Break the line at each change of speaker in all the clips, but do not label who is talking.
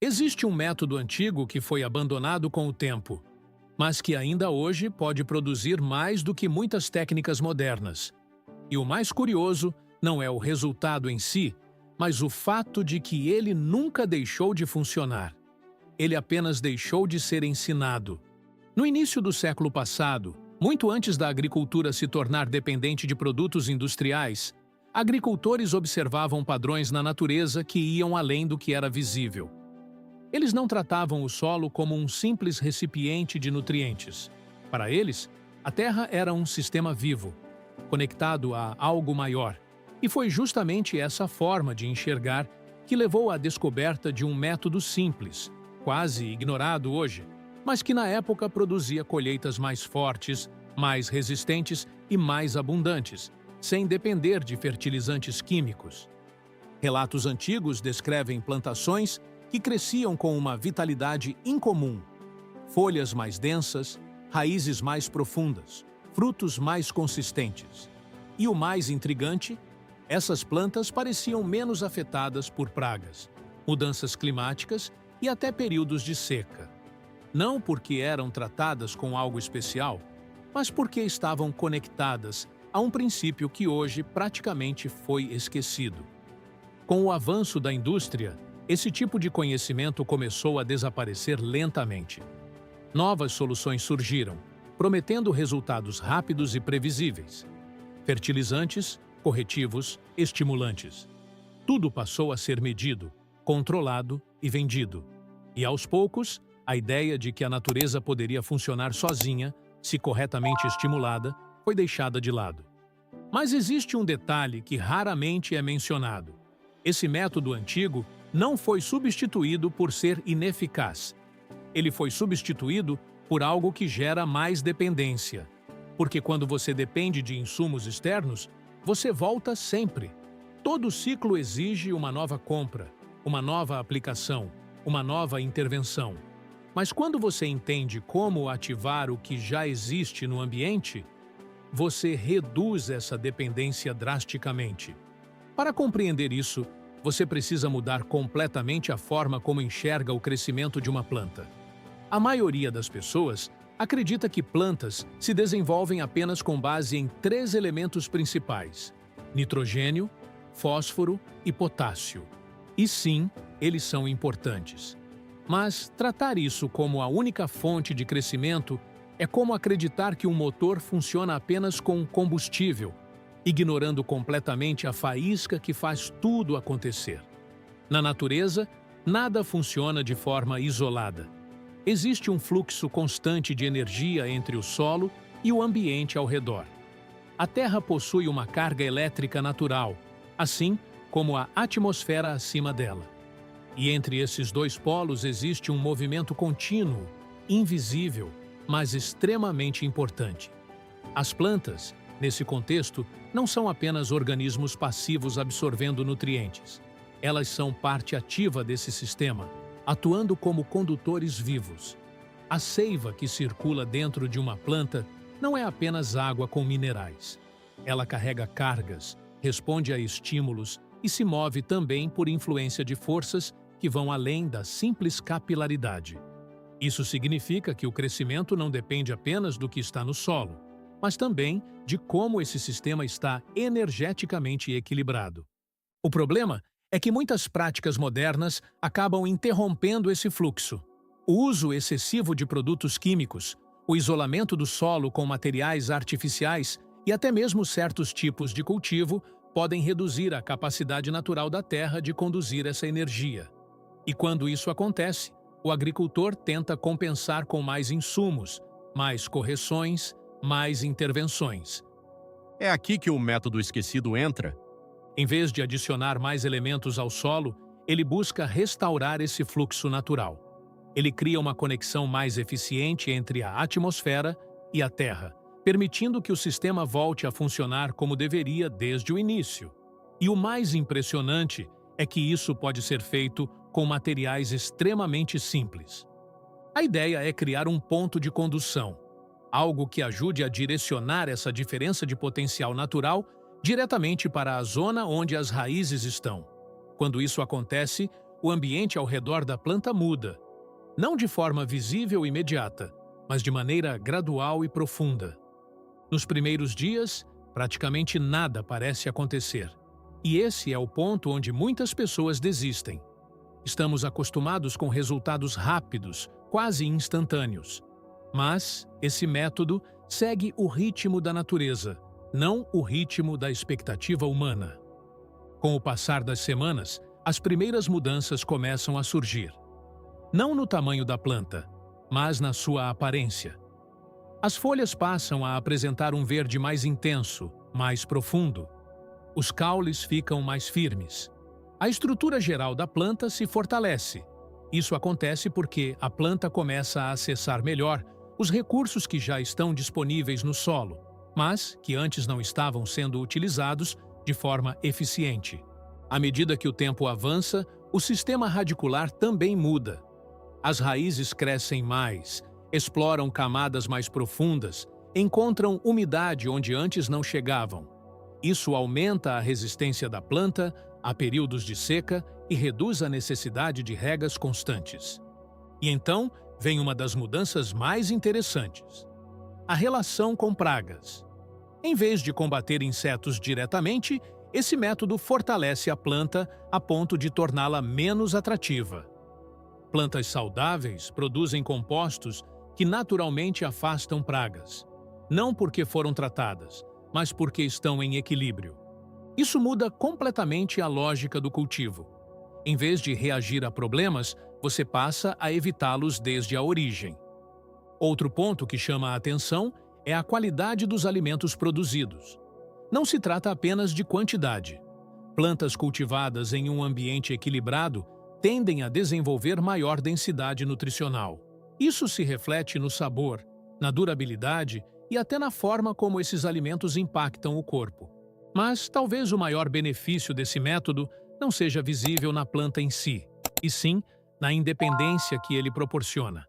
Existe um método antigo que foi abandonado com o tempo, mas que ainda hoje pode produzir mais do que muitas técnicas modernas. E o mais curioso não é o resultado em si, mas o fato de que ele nunca deixou de funcionar. Ele apenas deixou de ser ensinado. No início do século passado, muito antes da agricultura se tornar dependente de produtos industriais, agricultores observavam padrões na natureza que iam além do que era visível. Eles não tratavam o solo como um simples recipiente de nutrientes. Para eles, a Terra era um sistema vivo, conectado a algo maior, e foi justamente essa forma de enxergar que levou à descoberta de um método simples, quase ignorado hoje, mas que na época produzia colheitas mais fortes, mais resistentes e mais abundantes, sem depender de fertilizantes químicos. Relatos antigos descrevem plantações que cresciam com uma vitalidade incomum, folhas mais densas, raízes mais profundas, frutos mais consistentes. E o mais intrigante, essas plantas pareciam menos afetadas por pragas, mudanças climáticas e até períodos de seca. Não porque eram tratadas com algo especial, mas porque estavam conectadas a um princípio que hoje praticamente foi esquecido. Com o avanço da indústria, esse tipo de conhecimento começou a desaparecer lentamente. Novas soluções surgiram, prometendo resultados rápidos e previsíveis. Fertilizantes, corretivos, estimulantes. Tudo passou a ser medido, controlado e vendido. E aos poucos, a ideia de que a natureza poderia funcionar sozinha, se corretamente estimulada, foi deixada de lado. Mas existe um detalhe que raramente é mencionado. Esse método antigo não foi substituído por ser ineficaz. Ele foi substituído por algo que gera mais dependência. Porque quando você depende de insumos externos, você volta sempre. Todo ciclo exige uma nova compra, uma nova aplicação, uma nova intervenção. Mas quando você entende como ativar o que já existe no ambiente, você reduz essa dependência drasticamente. Para compreender isso, você precisa mudar completamente a forma como enxerga o crescimento de uma planta. A maioria das pessoas acredita que plantas se desenvolvem apenas com base em 3 elementos principais: nitrogênio, fósforo e potássio. E sim, eles são importantes. Mas tratar isso como a única fonte de crescimento é como acreditar que um motor funciona apenas com combustível, ignorando completamente a faísca que faz tudo acontecer. Na natureza, nada funciona de forma isolada. Existe um fluxo constante de energia entre o solo e o ambiente ao redor. A Terra possui uma carga elétrica natural, assim como a atmosfera acima dela. E entre esses dois polos existe um movimento contínuo, invisível, mas extremamente importante. As plantas, nesse contexto, não são apenas organismos passivos absorvendo nutrientes. Elas são parte ativa desse sistema, atuando como condutores vivos. A seiva que circula dentro de uma planta não é apenas água com minerais. Ela carrega cargas, responde a estímulos e se move também por influência de forças que vão além da simples capilaridade. Isso significa que o crescimento não depende apenas do que está no solo, mas também de como esse sistema está energeticamente equilibrado. O problema é que muitas práticas modernas acabam interrompendo esse fluxo. O uso excessivo de produtos químicos, o isolamento do solo com materiais artificiais e até mesmo certos tipos de cultivo podem reduzir a capacidade natural da terra de conduzir essa energia. E quando isso acontece, o agricultor tenta compensar com mais insumos, mais correções, mais intervenções.
É aqui que o método esquecido entra.
Em vez de adicionar mais elementos ao solo, ele busca restaurar esse fluxo natural. Ele cria uma conexão mais eficiente entre a atmosfera e a Terra, permitindo que o sistema volte a funcionar como deveria desde o início. E o mais impressionante é que isso pode ser feito com materiais extremamente simples. A ideia é criar um ponto de condução, algo que ajude a direcionar essa diferença de potencial natural diretamente para a zona onde as raízes estão. Quando isso acontece, o ambiente ao redor da planta muda, não de forma visível e imediata, mas de maneira gradual e profunda. Nos primeiros dias, praticamente nada parece acontecer. E esse é o ponto onde muitas pessoas desistem. Estamos acostumados com resultados rápidos, quase instantâneos. Mas esse método segue o ritmo da natureza, não o ritmo da expectativa humana. Com o passar das semanas, as primeiras mudanças começam a surgir. Não no tamanho da planta, mas na sua aparência. As folhas passam a apresentar um verde mais intenso, mais profundo. Os caules ficam mais firmes. A estrutura geral da planta se fortalece. Isso acontece porque a planta começa a acessar melhor os recursos que já estão disponíveis no solo, mas que antes não estavam sendo utilizados de forma eficiente. À medida que o tempo avança, o sistema radicular também muda. As raízes crescem mais, exploram camadas mais profundas, encontram umidade onde antes não chegavam. Isso aumenta a resistência da planta a períodos de seca e reduz a necessidade de regas constantes. E então vem uma das mudanças mais interessantes: a relação com pragas. Em vez de combater insetos diretamente, esse método fortalece a planta a ponto de torná-la menos atrativa. Plantas saudáveis produzem compostos que naturalmente afastam pragas, não porque foram tratadas, mas porque estão em equilíbrio. Isso muda completamente a lógica do cultivo. Em vez de reagir a problemas, você passa a evitá-los desde a origem. Outro ponto que chama a atenção é a qualidade dos alimentos produzidos. Não se trata apenas de quantidade. Plantas cultivadas em um ambiente equilibrado tendem a desenvolver maior densidade nutricional. Isso se reflete no sabor, na durabilidade e até na forma como esses alimentos impactam o corpo. Mas talvez o maior benefício desse método não seja visível na planta em si, e sim na independência que ele proporciona.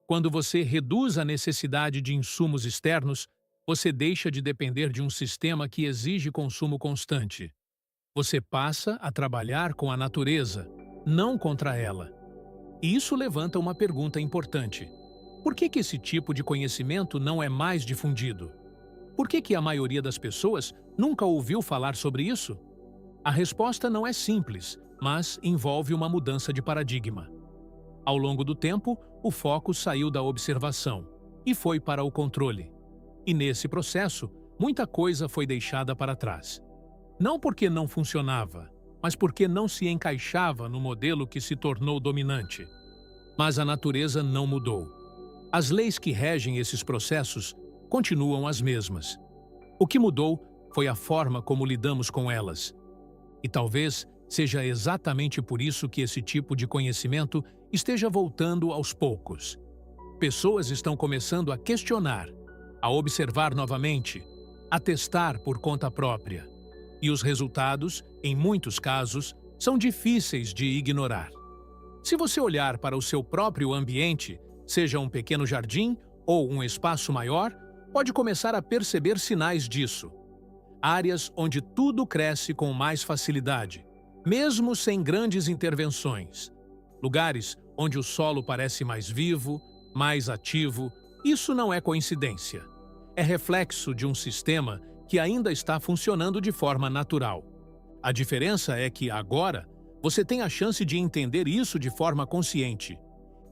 Quando você reduz a necessidade de insumos externos, você deixa de depender de um sistema que exige consumo constante. Você passa a trabalhar com a natureza, não contra ela. E isso levanta uma pergunta importante. Por que esse tipo de conhecimento não é mais difundido? Por que a maioria das pessoas nunca ouviu falar sobre isso? A resposta não é simples, mas envolve uma mudança de paradigma. Ao longo do tempo, o foco saiu da observação e foi para o controle. E nesse processo, muita coisa foi deixada para trás. Não porque não funcionava, mas porque não se encaixava no modelo que se tornou dominante. Mas a natureza não mudou. As leis que regem esses processos continuam as mesmas. O que mudou foi a forma como lidamos com elas. E talvez seja exatamente por isso que esse tipo de conhecimento esteja voltando aos poucos. Pessoas estão começando a questionar, a observar novamente, a testar por conta própria. E os resultados, em muitos casos, são difíceis de ignorar. Se você olhar para o seu próprio ambiente, seja um pequeno jardim ou um espaço maior, pode começar a perceber sinais disso. Áreas onde tudo cresce com mais facilidade, mesmo sem grandes intervenções. Lugares onde o solo parece mais vivo, mais ativo. Isso não é coincidência. É reflexo de um sistema que ainda está funcionando de forma natural. A diferença é que, agora, você tem a chance de entender isso de forma consciente.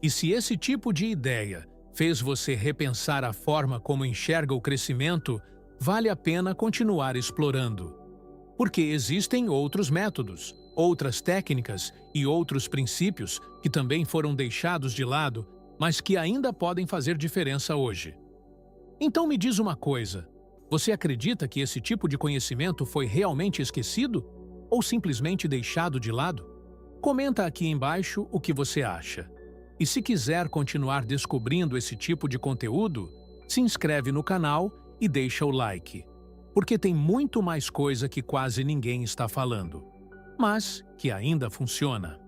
E se esse tipo de ideia fez você repensar a forma como enxerga o crescimento, vale a pena continuar explorando. Porque existem outros métodos, outras técnicas e outros princípios que também foram deixados de lado, mas que ainda podem fazer diferença hoje. Então me diz uma coisa, você acredita que esse tipo de conhecimento foi realmente esquecido? Ou simplesmente deixado de lado? Comenta aqui embaixo o que você acha. E se quiser continuar descobrindo esse tipo de conteúdo, se inscreve no canal e deixa o like. Porque tem muito mais coisa que quase ninguém está falando, mas que ainda funciona.